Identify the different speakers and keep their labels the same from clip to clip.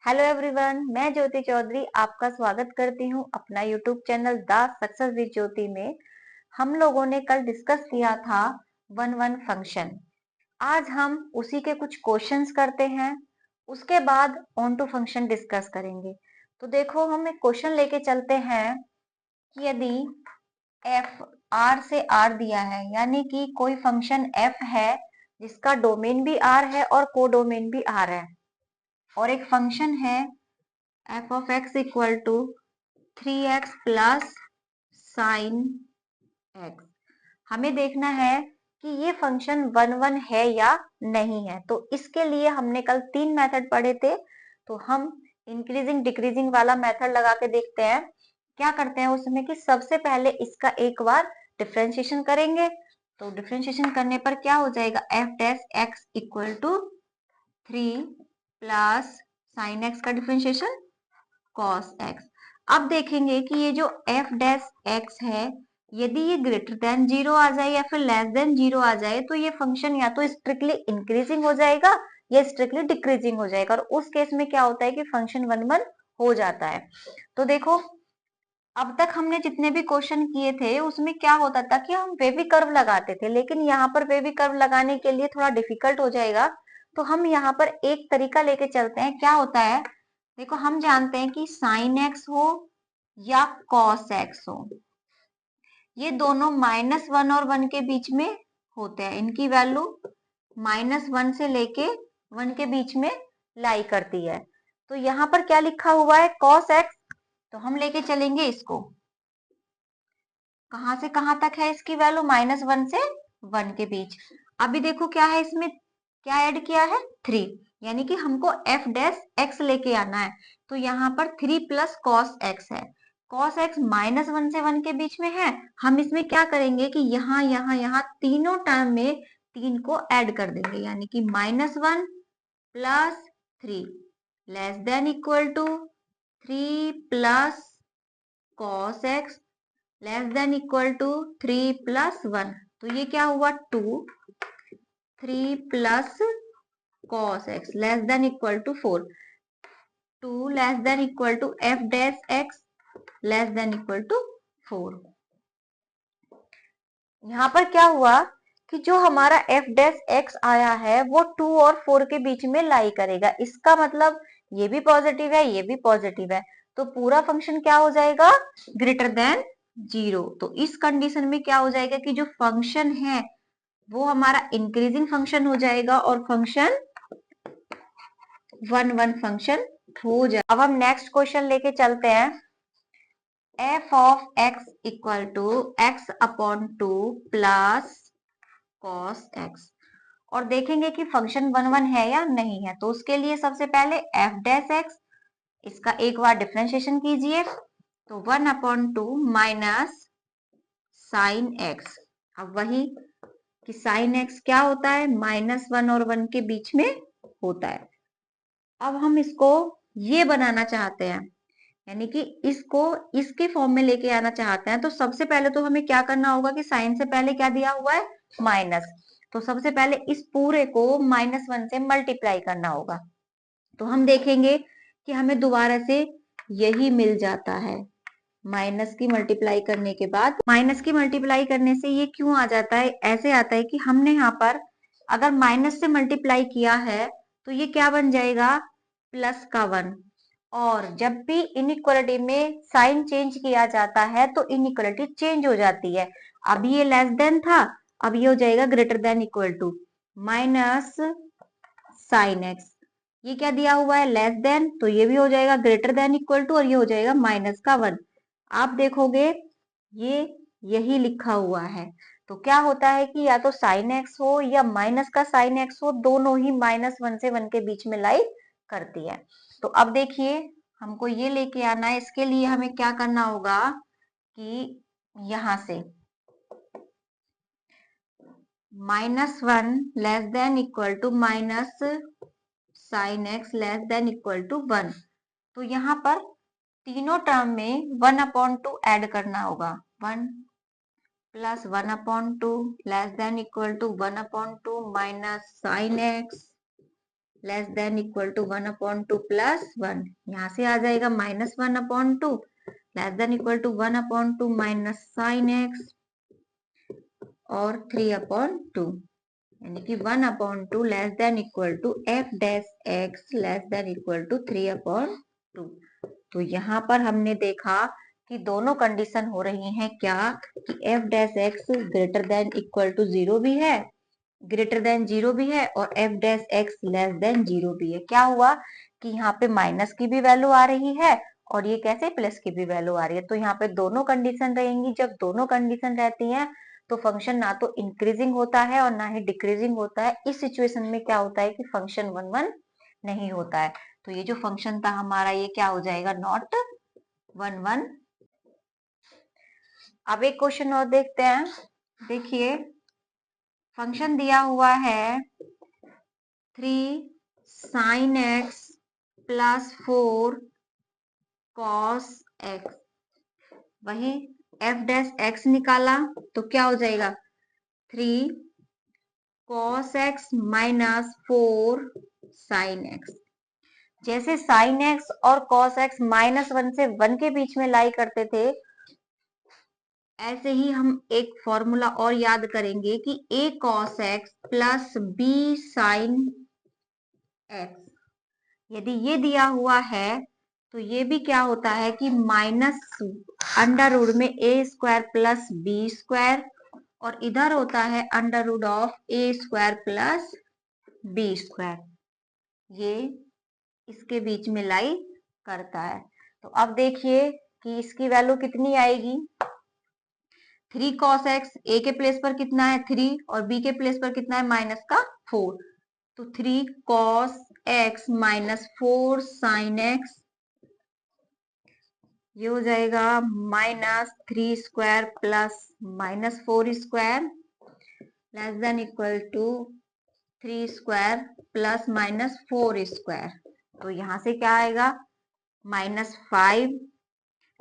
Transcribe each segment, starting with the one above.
Speaker 1: Hello everyone, मैं ज्योति चौधरी आपका स्वागत करती हूं अपना YouTube channel the success with Jyoti में। हम लोगों ने कल डिस्कस किया था वन वन फंक्शन। आज हम उसी के कुछ क्वेश्चंस करते हैं, उसके बाद ऑन टू फंक्शन डिस्कस करेंगे। तो देखो, हम एक क्वेश्चन लेके चलते हैं कि यदि एफ आर से आर दिया है, यानी कि कोई फंक्शन एफ है जिसका डोमेन भी आर है और कोडोमेन भी आर है, और एक फंक्शन है f of x equal to 3x plus sine x. हमें देखना है कि ये फंक्शन वन वन है या नहीं है। तो इसके लिए हमने कल 3 मेथड पढ़े थे, तो हम इंक्रीजिंग डिक्रीजिंग वाला मेथड लगा के देखते हैं। क्या करते हैं उसमें कि सबसे पहले इसका एक बार डिफ्रेंशिएशन करेंगे। तो डिफ्रेंशिएशन करने पर क्या हो जाएगा, f dash x equal to 3 plus sine x का डिफ्रेंशिएशन cos x। अब देखेंगे कि ये जो f डैश x है, यदि ये ग्रेटर देन 0 आ जाए या फिर लेस देन 0 आ जाए तो ये फंक्शन या तो स्ट्रिक्टली इंक्रीजिंग हो जाएगा या स्ट्रिक्टली डिक्रीजिंग हो जाएगा, और उस केस में क्या होता है कि फंक्शन वन वन हो जाता है। तो देखो, अब तक हमने जितने भी क्वेश्चन किए थे उसमें क्या होता था कि हम वेवी कर्व लगाते थे, लेकिन यहाँ पर वेवी कर्व लगाने के लिए थोड़ा डिफिकल्ट हो जाएगा। तो हम यहाँ पर एक तरीका लेके चलते हैं। क्या होता है, देखो, हम जानते हैं कि साइन एक्स हो या कॉस एक्स हो, ये दोनों -1 और 1 के बीच में होते हैं। इनकी वैल्यू -1 से लेके 1 के बीच में लाई करती है। तो यहाँ पर क्या लिखा हुआ है, कॉस एक्स। तो हम लेके चलेंगे इसको, कहां से कहां तक है इसकी वैल्यू, -1 से 1 के बीच। अभी देखो क्या है, इसमें क्या ऐड किया है, 3, यानी कि हमको एफ डैश एक्स लेके आना है। तो यहाँ पर 3 प्लस कॉस एक्स है। कॉस एक्स -1 से 1 के बीच में है। हम इसमें क्या करेंगे कि यहाँ यहाँ यहाँ तीनों टर्म में 3 को ऐड कर देंगे, यानी कि -1 plus 3 less than equal to 3 plus cos x less than equal to 3 plus 1। तो ये क्या हुआ, 2, 3 plus cos x less than equal to 4, 2 less than equal to f dash x less than equal to 4। यहाँ पर क्या हुआ कि जो हमारा एफ डैश एक्स आया है वो 2 और 4 के बीच में लाई करेगा। इसका मतलब ये भी पॉजिटिव है, ये भी पॉजिटिव है, तो पूरा फंक्शन क्या हो जाएगा, ग्रेटर देन 0। तो इस कंडीशन में क्या हो जाएगा कि जो फंक्शन है वो हमारा इंक्रीजिंग फंक्शन हो जाएगा और फंक्शन वन वन फंक्शन हो जाए। अब हम नेक्स्ट क्वेश्चन लेके चलते हैं। F of x equal to x upon 2 plus cos x, और देखेंगे कि फंक्शन वन वन है या नहीं है। तो उसके लिए सबसे पहले एफ डैश एक्स, इसका एक बार डिफ्रेंशिएशन कीजिए। तो 1/2 माइनस साइन एक्स। अब वही कि साइन एक्स क्या होता है, -1 और 1 के बीच में होता है। अब हम इसको ये बनाना चाहते हैं, यानी कि इसको इसके फॉर्म में लेके आना चाहते हैं। तो सबसे पहले तो हमें क्या करना होगा कि साइन से पहले क्या दिया हुआ है, माइनस। तो सबसे पहले इस पूरे को -1 से मल्टीप्लाई करना होगा। तो हम देखेंगे कि हमें दोबारा से यही मिल जाता है। माइनस की मल्टीप्लाई करने के बाद, माइनस की मल्टीप्लाई करने से ये क्यों आ जाता है, ऐसे आता है कि हमने यहाँ पर अगर माइनस से मल्टीप्लाई किया है तो ये क्या बन जाएगा, प्लस का 1। और जब भी इनइक्वालिटी में साइन चेंज किया जाता है तो इनइक्वालिटी चेंज हो जाती है। अब ये लेस देन था, अब ये हो जाएगा greater than equal to minus sine x. ये क्या दिया हुआ है, लेस देन, तो ये भी हो जाएगा ग्रेटर देन इक्वल टू, और ये हो जाएगा माइनस का 1। आप देखोगे ये यही लिखा हुआ है। तो क्या होता है कि या तो साइन एक्स हो या माइनस का साइन एक्स हो, दोनों ही -1 से 1 के बीच में लाई करती है। तो अब देखिए, हमको ये लेके आना है। इसके लिए हमें क्या करना होगा कि यहां से -1 less than equal to minus sine x less than equal to 1। तो यहाँ पर तीनों टर्म में 1/2 ऐड करना होगा। 1 plus 1/2 less than equal to 1/2 minus sine x less than equal to 1/2 plus 1, यहाँ से आ जाएगा -1/2 less than equal to 1/2 minus sine x और 3/2, यानी कि 1/2 less than equal to f dash x less than equal to 3/2। तो यहाँ पर हमने देखा कि दोनों कंडीशन हो रही हैं क्या, कि f dash x greater than equal to 0 भी है, ग्रेटर देन 0 भी है, और f dash x less than 0 भी है। क्या हुआ कि यहाँ पे माइनस की भी वैल्यू आ रही है और ये कैसे प्लस की भी वैल्यू आ रही है। तो यहाँ पे दोनों कंडीशन रहेंगी। जब दोनों कंडीशन रहती हैं तो फंक्शन ना तो इंक्रीजिंग होता है और ना ही डिक्रीजिंग होता है। इस सिचुएशन में क्या होता है कि फंक्शन 1 1 नहीं होता है। तो ये जो फंक्शन था हमारा ये क्या हो जाएगा, नॉट 1 1। अब एक क्वेश्चन और देखते हैं। देखिए फंक्शन दिया हुआ है 3 sin x plus 4 cos x, वही f डैश x निकाला तो क्या हो जाएगा 3 cos x minus 4 sin x। जैसे sin x और cos x -1 से 1 के बीच में लाई करते थे, ऐसे ही हम एक फॉर्मूला और याद करेंगे कि a cos x plus b sin x, यदि ये दिया हुआ है तो ये भी क्या होता है कि माइनस अंडर रूट में a square plus b square, और इधर होता है under root of a square plus b square, ये इसके बीच में लाई करता है। तो अब देखिए कि इसकी वैल्यू कितनी आएगी, 3 cos x, a के प्लेस पर कितना है 3 और b के प्लेस पर कितना है माइनस का 4, तो 3 cos x minus 4 sin x, ये हो जाएगा -3 square plus -4 square less than equal to 3 square plus -4 square. तो यहां से क्या आएगा -5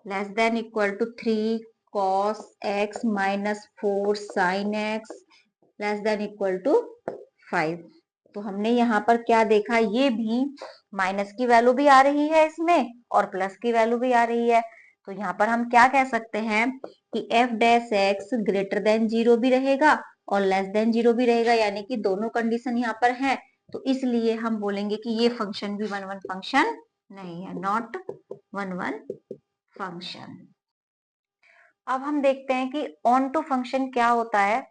Speaker 1: less than equal to 3 cos x minus 4 sin x less than equal to 5। तो हमने यहाँ पर क्या देखा, ये भी माइनस की वैल्यू भी आ रही है इसमें और प्लस की वैल्यू भी आ रही है। तो यहाँ पर हम क्या कह सकते हैं कि f dash x greater than 0 भी रहेगा और लेस देन 0 भी रहेगा, यानी कि दोनों कंडीशन यहाँ पर है। तो इसलिए हम बोलेंगे कि ये फंक्शन भी 1 1 फंक्शन नहीं है, नॉट 1 1 फंक्शन। अब हम देखते हैं कि ऑन टू फंक्शन क्या होता है।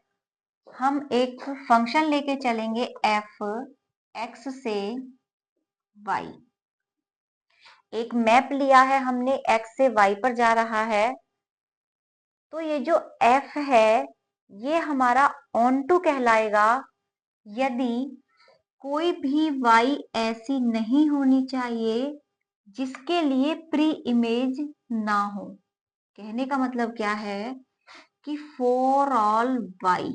Speaker 1: हम एक फंक्शन लेके चलेंगे एफ एक्स से वाई, एक मैप लिया है हमने एक्स से वाई पर जा रहा है। तो ये जो एफ है ये हमारा ऑन टू कहलाएगा यदि कोई भी वाई ऐसी नहीं होनी चाहिए जिसके लिए प्री इमेज ना हो। कहने का मतलब क्या है कि फॉर ऑल वाई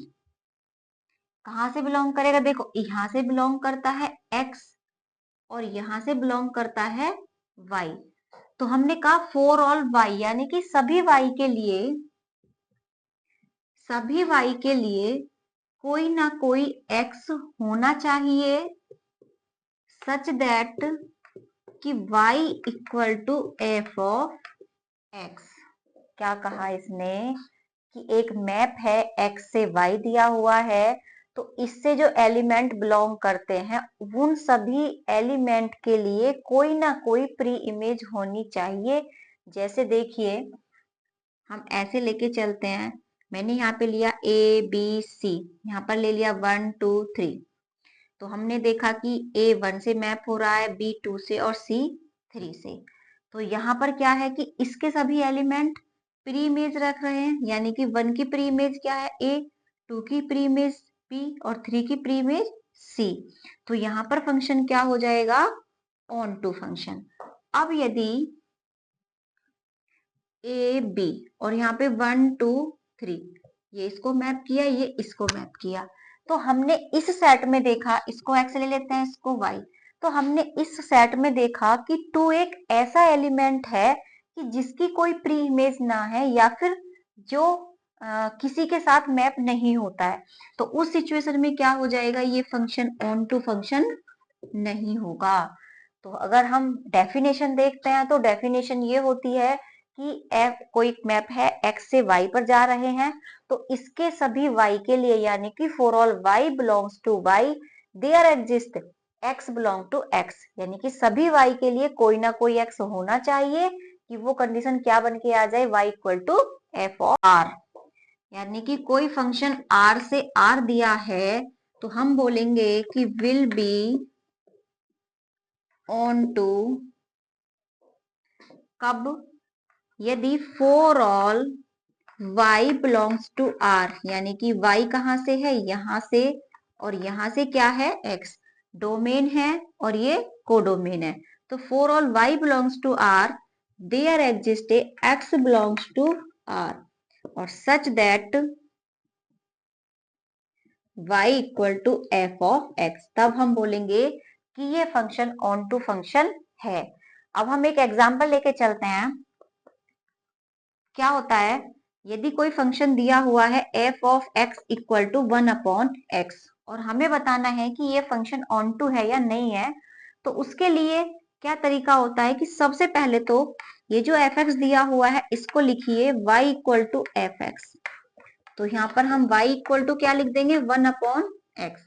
Speaker 1: कहां से बिलोंग करेगा, देखो यहां से बिलोंग करता है x और यहां से बिलोंग करता है y। तो हमने कहा फॉर ऑल y यानी कि सभी y के लिए, सभी y के लिए कोई ना कोई x होना चाहिए सच दैट कि y equal to f of x। क्या कहा इसने कि एक मैप है x से y दिया हुआ है, तो इससे जो एलिमेंट बिलोंग करते हैं उन सभी एलिमेंट के लिए कोई ना कोई प्री इमेज होनी चाहिए। जैसे देखिए हम ऐसे लेके चलते हैं, मैंने यहाँ पे लिया ए बी सी, यहाँ पर ले लिया 1 2 3। तो हमने देखा कि ए 1 से मैप हो रहा है, बी 2 से और सी 3 से। तो यहाँ पर क्या है कि इसके सभी एलिमेंट प्री इमेज रख रहे हैं, यानी कि 1 की प्री इमेज क्या है ए, 2 की प्री इमेज बी और 3 की प्री इमेज सी। तो यहाँ पर फंक्शन क्या हो जाएगा, ऑन टू फंक्शन। अब यदि ए बी और यहाँ पे 1 2 3, ये इसको मैप किया, ये इसको मैप किया, तो हमने इस सेट में देखा, इसको एक्स ले लेते हैं इसको वाई, तो हमने इस सेट में देखा कि 2 एक ऐसा एलिमेंट है कि जिसकी कोई प्री इमेज ना है या फिर जो किसी के साथ मैप नहीं होता है। तो उस सिचुएशन में क्या हो जाएगा, ये फंक्शन ऑन टू फंक्शन नहीं होगा। तो अगर हम डेफिनेशन देखते हैं तो डेफिनेशन ये होती है कि कोई मैप है x से y पर जा रहे हैं, तो इसके सभी y के लिए यानी कि for all y belongs to y there exist x belong to x, यानी कि सभी y के लिए कोई ना कोई x होना चाहिए कि वो कंडीशन क्या बन के आ जाए, y equal to f of r। यानी कि कोई फंक्शन r से r दिया है तो हम बोलेंगे कि विल बी ऑन टू, कब, यदि for all y belongs to r, यानी कि y कहां से है, यहां से, और यहां से क्या है, x डोमेन है और ये कोडोमेन है। तो for all y belongs to r there exist a x belongs to r और such that y equal to f of x, तब हम बोलेंगे कि ये फंक्शन ऑन टू फंक्शन है। अब हम एक एग्जांपल लेके चलते हैं। क्या होता है, यदि कोई फंक्शन दिया हुआ है f of x equal to 1/x और हमें बताना है कि ये फंक्शन ऑन टू है या नहीं है, तो उसके लिए क्या तरीका होता है कि सबसे पहले तो ये जो fx दिया हुआ है इसको लिखिए y equal to f x. तो यहाँ पर हम y इक्वल टू क्या लिख देंगे, 1/x।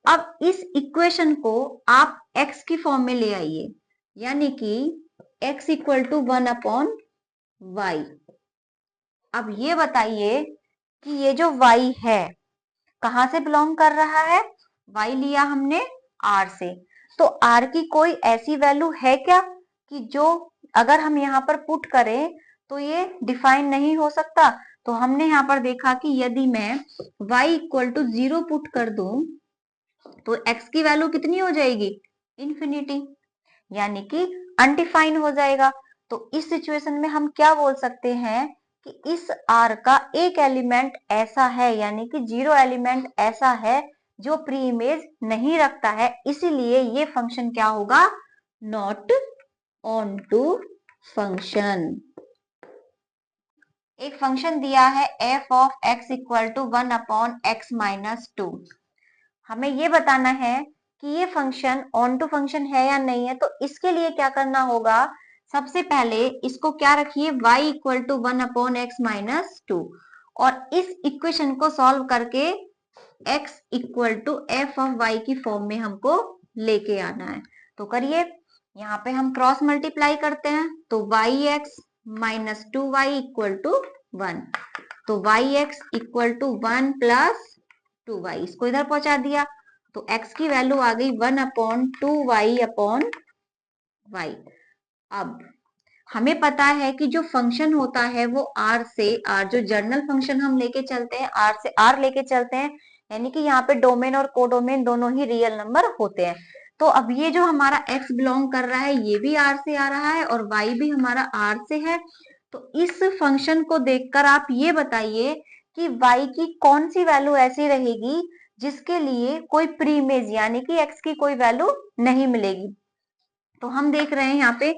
Speaker 1: अब इस इक्वेशन को आप x की फॉर्म में ले आइए, यानी कि x इक्वल टू 1/y। अब ये बताइए कि ये जो y है कहां से बिलोंग कर रहा है, y लिया हमने r से, तो r की कोई ऐसी वैल्यू है क्या कि जो अगर हम यहाँ पर पुट करें तो ये डिफाइन नहीं हो सकता। तो हमने यहाँ पर देखा कि यदि मैं y इक्वल टू 0 पुट कर दूं तो x की वैल्यू कितनी हो जाएगी, इंफिनिटी, यानी कि अनडिफाइन हो जाएगा। तो इस सिचुएशन में हम क्या बोल सकते हैं कि इस R का एक एलिमेंट ऐसा है, यानी कि 0 एलिमेंट ऐसा है जो प्री इमेज नहीं रखता है, इसीलिए ये फंक्शन क्या होगा, नॉट ऑन टू फंक्शन। एक फंक्शन दिया है f of x equal to 1/x-2, हमें ये बताना है कि ये फंक्शन ऑन टू फंक्शन है या नहीं है। तो इसके लिए क्या करना होगा, सबसे पहले इसको क्या रखिए, y इक्वल टू 1/x-2 और इस इक्वेशन को सॉल्व करके x equal to f of y की फॉर्म में हमको लेके आना है। तो करिए, यहाँ पे हम क्रॉस मल्टीप्लाई करते हैं तो y(x-2y) इक्वल टू 1, तो y(x) equal to 1 plus 2y, इसको इधर पहुंचा दिया तो x की वैल्यू आ गई 1/2y/y। अब हमें पता है कि जो फंक्शन होता है वो r से r, जो जर्नल फंक्शन हम लेके चलते हैं r से r लेके चलते हैं, यानी कि यहाँ पे डोमेन और कोडोमेन दोनों ही रियल नंबर होते हैं। तो अब ये जो हमारा x बिलोंग कर रहा है ये भी r से आ रहा है और y भी हमारा r से है। तो इस फंक्शन को देखकर आप ये बताइए कि y की कौन सी वैल्यू ऐसी रहेगी जिसके लिए कोई प्री इमेज यानी कि x की कोई वैल्यू नहीं मिलेगी। तो हम देख रहे हैं यहाँ पे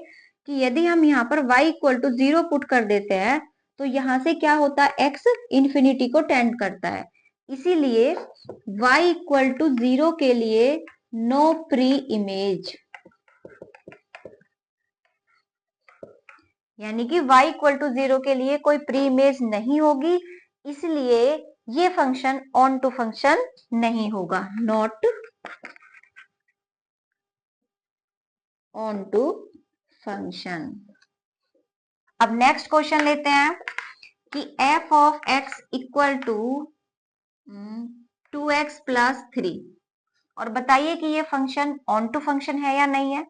Speaker 1: कि यदि हम यहाँ पर y इक्वल टू 0 पुट कर देते हैं तो यहाँ से क्या होता है, x इंफिनिटी को टेंड करता है, इसीलिए y इक्वल टू 0 के लिए नो प्री इमेज, यानी कि y इक्वल टू 0 के लिए कोई प्री इमेज नहीं होगी, इसलिए ये फंक्शन ऑन टू फंक्शन नहीं होगा, नॉट ऑन टू फंक्शन। अब नेक्स्ट क्वेश्चन लेते हैं कि f of x equal to 2x plus 3 और बताइए कि ये फंक्शन ऑन टू फंक्शन है या नहीं है।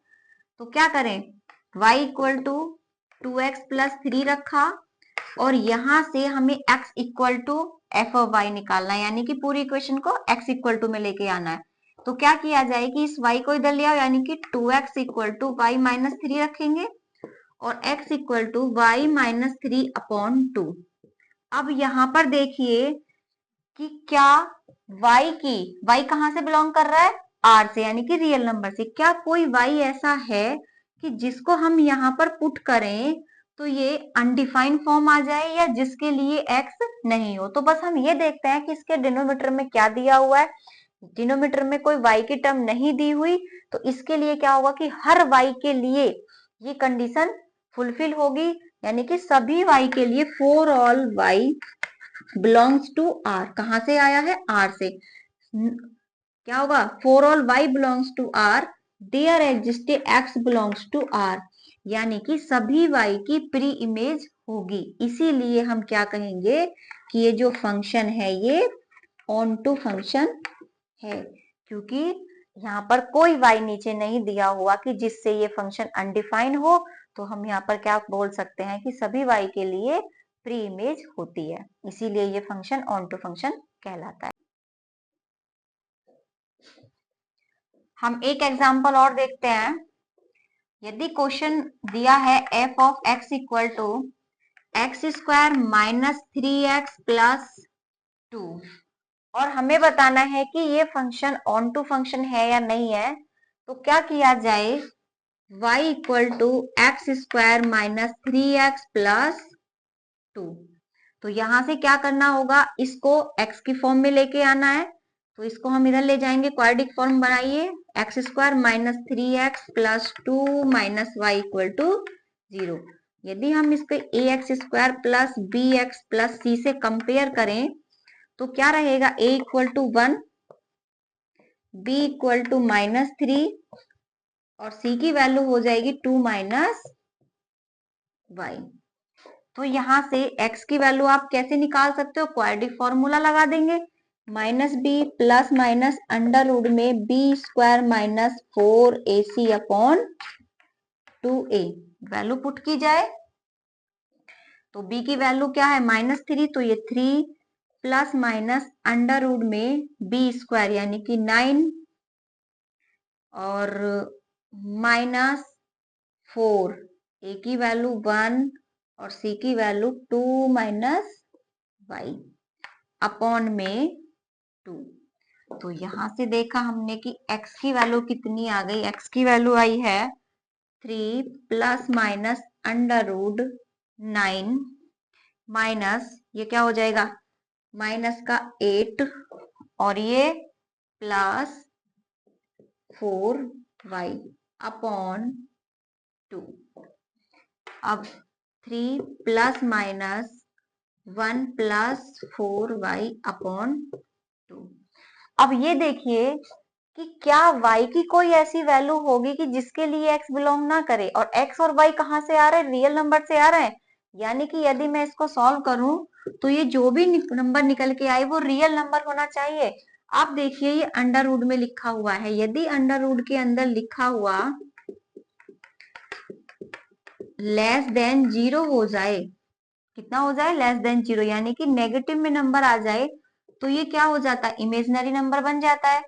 Speaker 1: तो क्या करें, y equal to 2x plus 3 रखा और यहां से हमें x equal to f of y निकालना है, यानी कि पूरी इक्वेशन को x इक्वल टू में लेके आना है। तो क्या किया जाए कि इस y को इधर ले आओ, यानी कि 2x equal to y minus 3 रखेंगे और x equal to y minus 3/2। अब यहाँ पर देखिए कि क्या y कहां से बिलोंग कर रहा है, r से, यानी कि रियल नंबर से। क्या कोई y ऐसा है कि जिसको हम यहाँ पर पुट करें तो ये अनडिफाइंड फॉर्म आ जाए या जिसके लिए x नहीं हो। तो बस हम ये देखते हैं कि इसके डिनोमिनेटर में क्या दिया हुआ है, डिनोमिनेटर में कोई y की टर्म नहीं दी हुई, तो इसके लिए क्या होगा कि हर y के लिए ये कंडीशन फुलफिल होगी, यानी कि सभी y के लिए for all y belongs to r। कहां से आया है? r से। क्या होगा? For all y belongs to r there exist x belongs to r, यानी कि सभी y की प्री इमेज होगी। इसीलिए हम क्या कहेंगे कि ये जो फंक्शन है ये ऑन टू फंक्शन है, क्योंकि यहाँ पर कोई y नीचे नहीं दिया हुआ कि जिससे ये फंक्शन अनडिफाइन हो। तो हम यहाँ पर क्या बोल सकते हैं कि सभी y के लिए प्री इमेज होती है, इसीलिए ये फंक्शन ऑन टू फंक्शन कहलाता है। हम एक एग्जांपल और देखते हैं। यदि क्वेश्चन दिया है f of x equal to x square minus 3x plus 2 और हमें बताना है कि ये फंक्शन ऑन टू फंक्शन है या नहीं है, तो क्या किया जाए? y equal to x square minus 3x plus 2। तो यहां से क्या करना होगा? इसको x की फॉर्म में लेके आना है, तो इसको हम इधर ले जाएंगे। क्वाड्रेटिक फॉर्म बनाइए, x square minus 3x plus 2 minus y equal to 0। यदि हम इसको a x square plus b x plus c से कंपेयर करें तो क्या रहेगा? a equal to 1, b equal to minus 3 और c की वैल्यू हो जाएगी 2 माइनस वाई। तो यहां से x की वैल्यू आप कैसे निकाल सकते हो? क्वाड्रेटिक फॉर्मूला लगा देंगे, minus b plus minus under root में b square minus 4ac upon 2a। Value put की जाए तो b की वैल्यू क्या है? माइनस 3, तो ये 3 प्लस माइनस अंडर रूट में बी स्क्वायर यानी कि 9 और माइनस 4, a की वैल्यू 1 और c की वैल्यू 2 माइनस वाई अपॉन में 2। तो यहां से देखा हमने कि x की वैल्यू कितनी आ गई? x की वैल्यू आई है 3 plus minus under root 9 minus ये क्या हो जाएगा? माइनस का 8 और ये प्लस 4y अपॉन 2। अब 3 plus minus 1 plus 4y upon 2। अब ये देखिए कि क्या y की कोई ऐसी वैल्यू होगी कि जिसके लिए x बिलोंग ना करे, और x और y कहां से आ रहे हैं? रियल नंबर से आ रहे हैं। यानी कि यदि मैं इसको सॉल्व करूं तो ये जो भी नंबर निकल के आए वो रियल नंबर होना चाहिए। आप देखिए ये अंडर रूट में लिखा हुआ है, यदि अंडर रूट के अंदर लिखा हुआ लेस देन 0 हो जाए, कितना हो जाए? लेस देन 0, यानी कि नेगेटिव में नंबर आ जाए तो ये क्या हो जाता है? इमेजिनरी नंबर बन जाता है।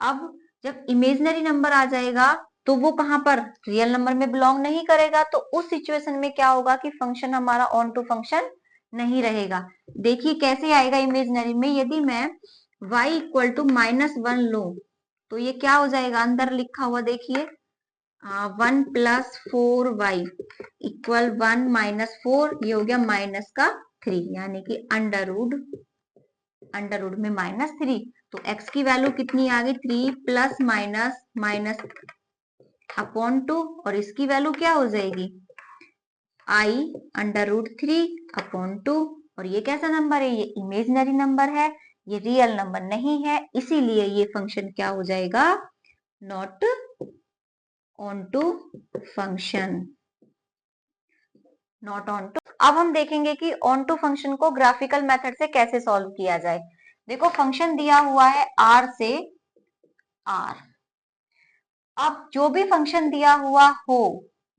Speaker 1: अब जब इमेजिनरी नंबर आ जाएगा तो वो कहां पर? रियल नंबर में बिलोंग नहीं करेगा। तो उस सिचुएशन में क्या होगा कि फंक्शन हमारा ऑन टू फंक्शन नहीं रहेगा। देखिए कैसे आएगा इमेजिनरी में? यदि मैं y इक्वल टू माइनस 1 लूं तो ये क्या हो जाएगा? अंदर लिखा हुआ देखिए 1 प्लस 4y इक्वल 1 माइनस 4, ये हो गया माइनस का 3, यानी कि अंडर रूट में माइनस 3। तो x की वैल्यू कितनी आ गई? 3 प्लस माइनस माइनस अपॉन 2 और इसकी वैल्यू क्या हो जाएगी? i under root 3 upon 2। और ये कैसा नंबर है? ये इमेजिनरी नंबर है, ये रियल नंबर नहीं है, इसीलिए ये फंक्शन क्या हो जाएगा? Not onto function, not onto. अब हम देखेंगे कि ऑन टू फंक्शन को ग्राफिकल मेथड से कैसे सॉल्व किया जाए। देखो फंक्शन दिया हुआ है r से r। अब जो भी फंक्शन दिया हुआ हो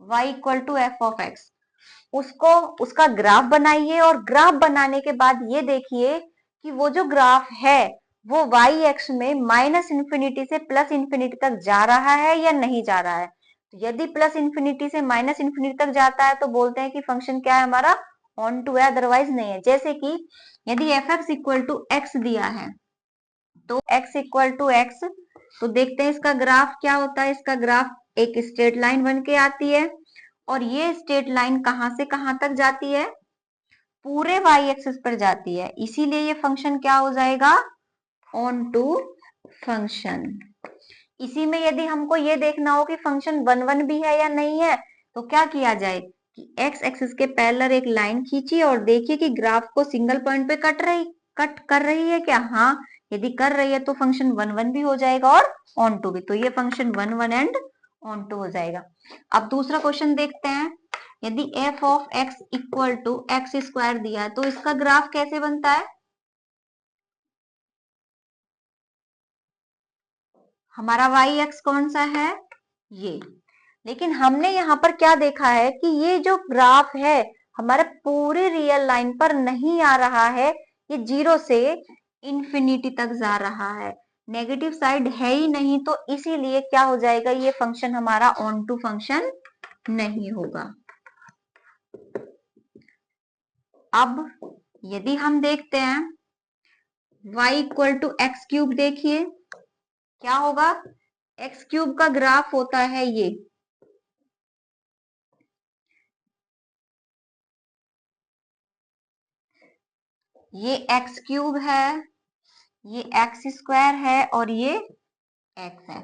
Speaker 1: y equal to f of x, उसको उसका ग्राफ बनाइए और ग्राफ बनाने के बाद ये देखिए कि वो जो ग्राफ है वो y एक्स में माइनस इंफिनिटी से प्लस इंफिनिटी तक जा रहा है या नहीं जा रहा है। तो यदि प्लस इंफिनिटी से माइनस इंफिनिटी तक जाता है तो बोलते हैं कि फंक्शन क्या है? हमारा ऑन टू है, अदरवाइज नहीं है। जैसे कि यदि f x equal to x दिया है तो x इक्वल टू एक्स, तो देखते हैं इसका ग्राफ क्या होता है। इसका ग्राफ एक स्ट्रेट लाइन बन के आती है और ये स्ट्रेट लाइन कहां से कहां तक जाती है? पूरे y एक्सिस पर जाती है, इसीलिए ये फंक्शन क्या हो जाएगा? Onto function. इसी में यदि हमको ये देखना हो कि फंक्शन 1 1 भी है या नहीं है, तो क्या किया जाए कि एक्स एक्सिस के पैरेलल एक लाइन खींचिए और देखिए कि ग्राफ को सिंगल पॉइंट पे कट कर रही है क्या। हाँ, यदि कर रही है तो फंक्शन 1 1 भी हो जाएगा और ऑन टू भी, तो ये फंक्शन 1 1 एंड ऑन टू हो जाएगा। अब दूसरा क्वेश्चन देखते हैं। यदि f of x equal to x square दिया है तो इसका ग्राफ कैसे बनता है। हमारा वाई एक्स कौन सा है, ये। लेकिन हमने यहाँ पर क्या देखा है कि ये जो ग्राफ है हमारे पूरी रियल लाइन पर नहीं आ रहा है, ये 0 से इंफिनिटी तक जा रहा है, नेगेटिव साइड है ही नहीं, तो इसीलिए क्या हो जाएगा, ये फंक्शन हमारा ऑन टू फंक्शन नहीं होगा। अब यदि हम देखते हैं y equal to x cube, देखिए क्या होगा, एक्स क्यूब का ग्राफ होता है ये एक्स क्यूब है, ये एक्स स्क्वायर है और ये एक्स है।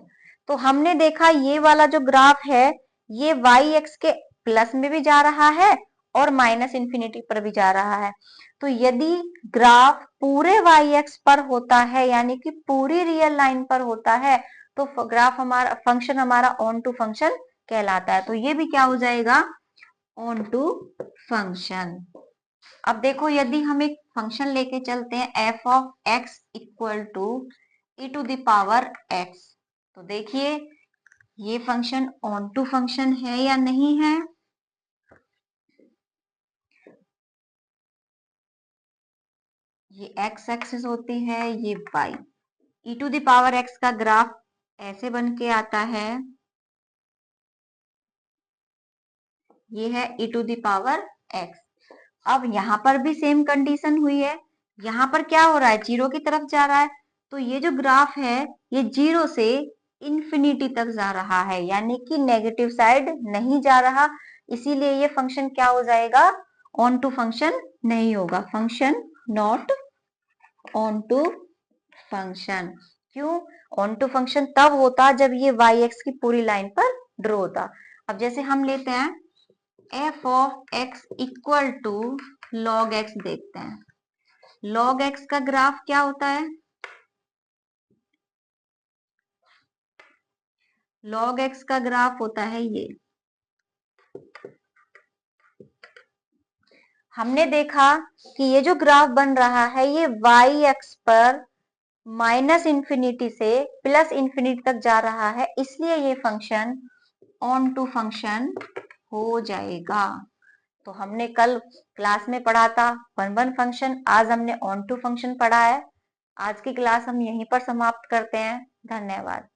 Speaker 1: तो हमने देखा ये वाला जो ग्राफ है ये वाई एक्स के प्लस में भी जा रहा है और माइनस इंफिनिटी पर भी जा रहा है। तो यदि ग्राफ पूरे वाई एक्स पर होता है यानी कि पूरी रियल लाइन पर होता है तो ग्राफ हमारा फंक्शन हमारा ऑन टू फंक्शन कहलाता है। तो ये भी क्या हो जाएगा, ऑन टू फंक्शन। अब देखो यदि हम एक फंक्शन लेके चलते हैं f of x equal to e to the power x, तो देखिए ये फंक्शन ऑन टू फंक्शन है या नहीं है। ये एक्स एक्सिस होती है, ये y. E to the power x का ग्राफ ऐसे बन के आता है, ये है e to the power x. अब यहाँ पर भी सेम कंडीशन हुई है, यहाँ पर क्या हो रहा है, 0 की तरफ जा रहा है, तो ये जो ग्राफ है ये 0 से इंफिनिटी तक जा रहा है यानी कि नेगेटिव साइड नहीं जा रहा, इसीलिए ये फंक्शन क्या हो जाएगा, ऑन टू फंक्शन नहीं होगा, function not onto function. क्यों, ऑन टू फंक्शन तब होता जब ये वाई एक्स की पूरी लाइन पर ड्रॉ होता। अब जैसे हम लेते हैं f of x equal to log x, देखते हैं लॉग एक्स का ग्राफ क्या होता है। लॉग एक्स का ग्राफ होता है ये, हमने देखा कि ये जो ग्राफ बन रहा है ये वाई एक्स पर माइनस इंफिनिटी से प्लस इंफिनिटी तक जा रहा है, इसलिए ये फंक्शन ऑन टू फंक्शन हो जाएगा। तो हमने कल क्लास में पढ़ा था 1 1 फंक्शन, आज हमने ऑन टू फंक्शन पढ़ा है। आज की क्लास हम यहीं पर समाप्त करते हैं। धन्यवाद।